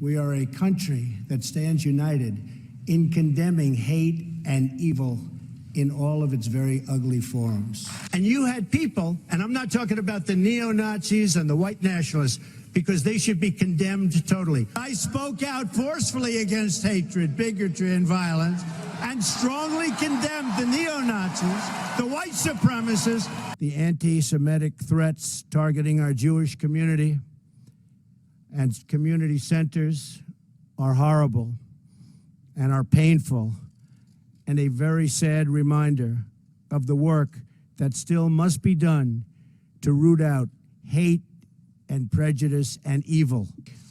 We are a country that stands united in condemning hate and evil in all of its very ugly forms. And you had people, and I'm not talking about the neo-Nazis and the white nationalists, because they should be condemned totally. I spoke out forcefully against hatred, bigotry, and violence, and strongly condemned the neo-Nazis, the white supremacists, the anti-Semitic threats targeting our Jewish community and community centers are horrible and are painful, and a very sad reminder of the work that still must be done to root out hate and prejudice and evil.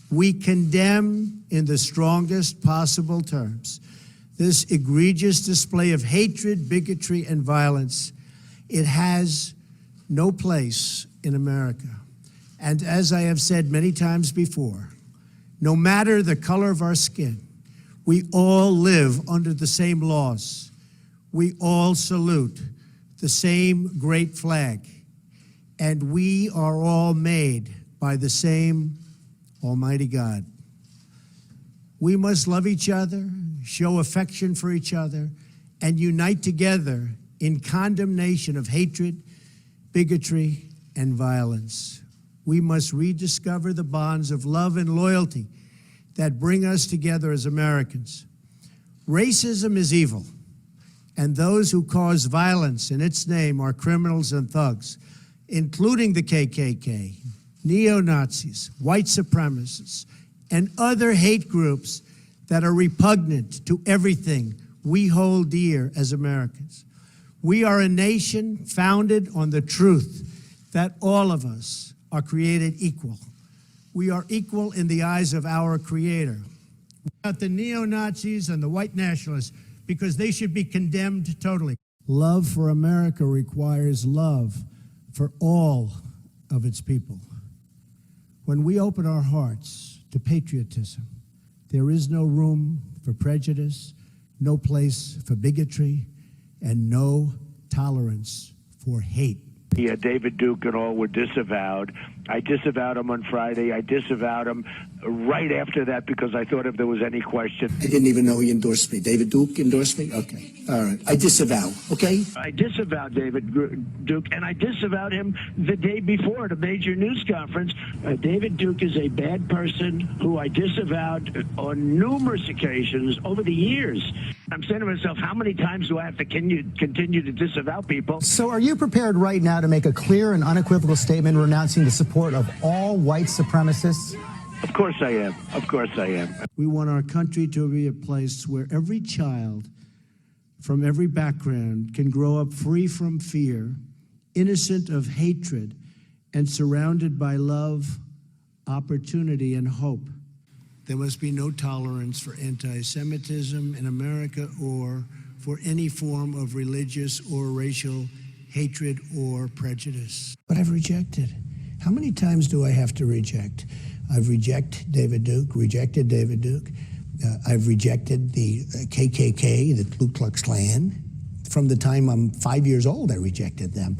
We condemn in the strongest possible terms this egregious display of hatred, bigotry, and violence. It has no place in America. And as I have said many times before, no matter the color of our skin, we all live under the same laws. We all salute the same great flag. And we are all made by the same Almighty God. We must love each other, show affection for each other, and unite together in condemnation of hatred, bigotry, and violence. We must rediscover the bonds of love and loyalty that bring us together as Americans. Racism is evil, and those who cause violence in its name are criminals and thugs, including the KKK, neo-Nazis, white supremacists, and other hate groups that are repugnant to everything we hold dear as Americans. We are a nation founded on the truth that all of us are created equal. We are equal in the eyes of our Creator. About the neo-Nazis and the white nationalists, because they should be condemned totally. Love for America requires love for all of its people. When we open our hearts to patriotism, there is no room for prejudice, no place for bigotry, and no tolerance for hate. Yeah, David Duke and all were disavowed. I disavowed him on Friday. I disavowed him right after that because I thought if there was any question. I didn't even know he endorsed me. David Duke endorsed me? Okay. All right. I disavow, okay? I disavowed David Duke, and I disavowed him the day before at a major news conference. David Duke is a bad person who I disavowed on numerous occasions over the years. I'm saying to myself, how many times do I have to continue to disavow people? So are you prepared right now to make a clear and unequivocal statement renouncing the support of all white supremacists? Of course I am. Of course I am. We want our country to be a place where every child from every background can grow up free from fear, innocent of hatred, and surrounded by love, opportunity, and hope. There must be no tolerance for anti-Semitism in America or for any form of religious or racial hatred or prejudice. But I've rejected. How many times do I have to reject? I've rejected David Duke. I've rejected the KKK, the Ku Klux Klan. From the time I'm 5 years old, I rejected them.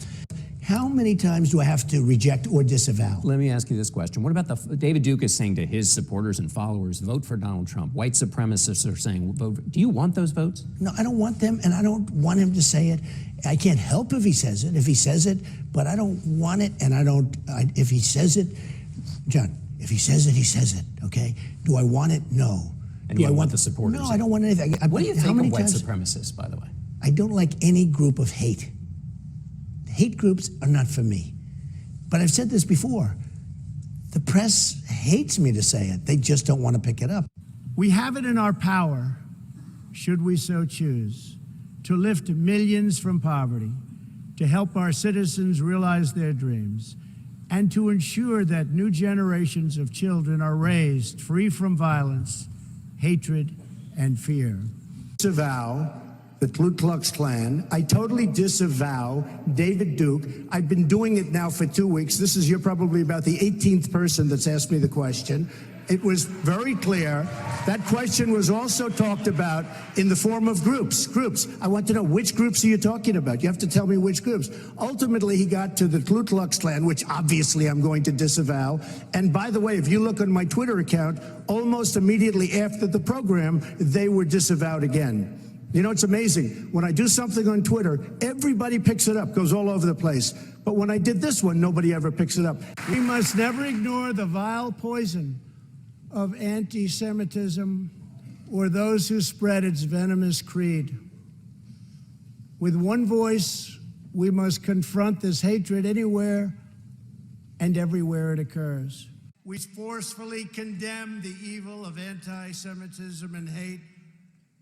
How many times do I have to reject or disavow? Let me ask you this question. What about David Duke is saying to his supporters and followers, vote for Donald Trump. White supremacists are saying, vote. Do you want those votes? No, I don't want them, and I don't want him to say it. I can't help if he says it, but I don't want it, and if he says it, John, if he says it, he says it, okay? Do I want it? No. And do I want the supporters? No, I don't want anything. What do you think of white supremacists, by the way? I don't like any group of hate. Hate groups are not for me. But I've said this before. The press hates me to say it. They just don't want to pick it up. We have it in our power, should we so choose, to lift millions from poverty, to help our citizens realize their dreams, and to ensure that new generations of children are raised free from violence, hatred, and fear. Disavow the Ku Klux Klan. I totally disavow David Duke. I've been doing it now for 2 weeks. You're probably about the 18th person that's asked me the question. It was very clear. That question was also talked about in the form of groups. I want to know, which groups are you talking about? You have to tell me which groups. Ultimately, he got to the Ku Klux Klan, which obviously I'm going to disavow. And by the way, if you look on my Twitter account, almost immediately after the program, they were disavowed again. You know, it's amazing. When I do something on Twitter, everybody picks it up, goes all over the place. But when I did this one, nobody ever picks it up. We must never ignore the vile poison of anti-Semitism or those who spread its venomous creed. With one voice, we must confront this hatred anywhere and everywhere it occurs. We forcefully condemn the evil of anti-Semitism and hate,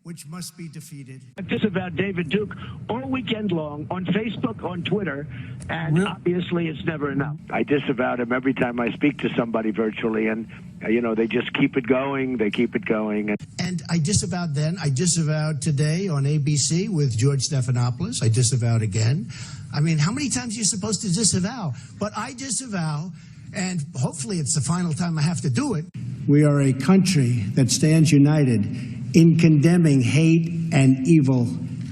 which must be defeated. I disavowed David Duke all weekend long on Facebook, on Twitter, and obviously it's never enough. I disavowed him every time I speak to somebody virtually, and, you know, they just keep it going, they keep it going. And I disavowed then, I disavowed today on ABC with George Stephanopoulos, I disavowed again. I mean, how many times are you supposed to disavow? But I disavow, and hopefully it's the final time I have to do it. We are a country that stands united in condemning hate and evil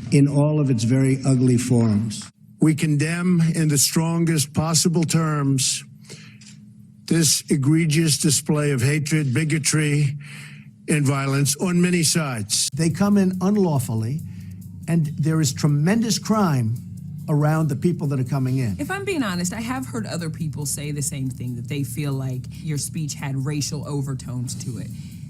in all of its very ugly forms. We condemn in the strongest possible terms this egregious display of hatred, bigotry, and violence on many sides. They come in unlawfully, and there is tremendous crime around the people that are coming in. If I'm being honest, I have heard other people say the same thing, that they feel like your speech had racial overtones to it.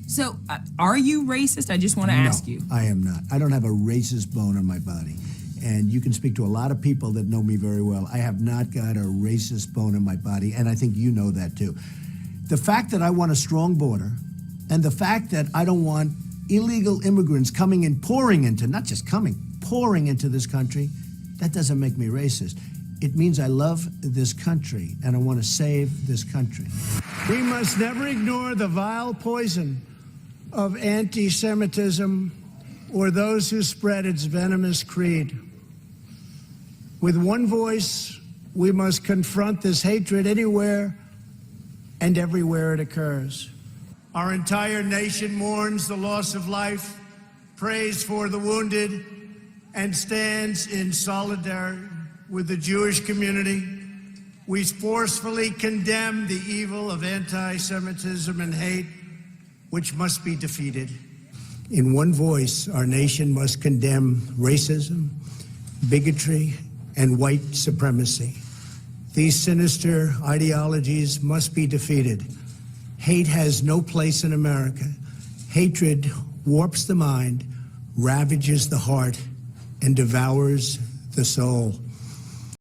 So, are you racist? I just want to ask you. I am not. I don't have a racist bone in my body. And you can speak to a lot of people that know me very well. I have not got a racist bone in my body, and I think you know that too. The fact that I want a strong border, and the fact that I don't want illegal immigrants coming in, pouring into, not just coming, pouring into this country, that doesn't make me racist. It means I love this country, and I want to save this country. We must never ignore the vile poison of anti-Semitism or those who spread its venomous creed. With one voice, we must confront this hatred anywhere and everywhere it occurs. Our entire nation mourns the loss of life, prays for the wounded, and stands in solidarity with the Jewish community. We forcefully condemn the evil of anti-Semitism and hate, which must be defeated. In one voice, our nation must condemn racism, bigotry, and white supremacy. These sinister ideologies must be defeated. Hate has no place in America. Hatred warps the mind, ravages the heart, and devours the soul.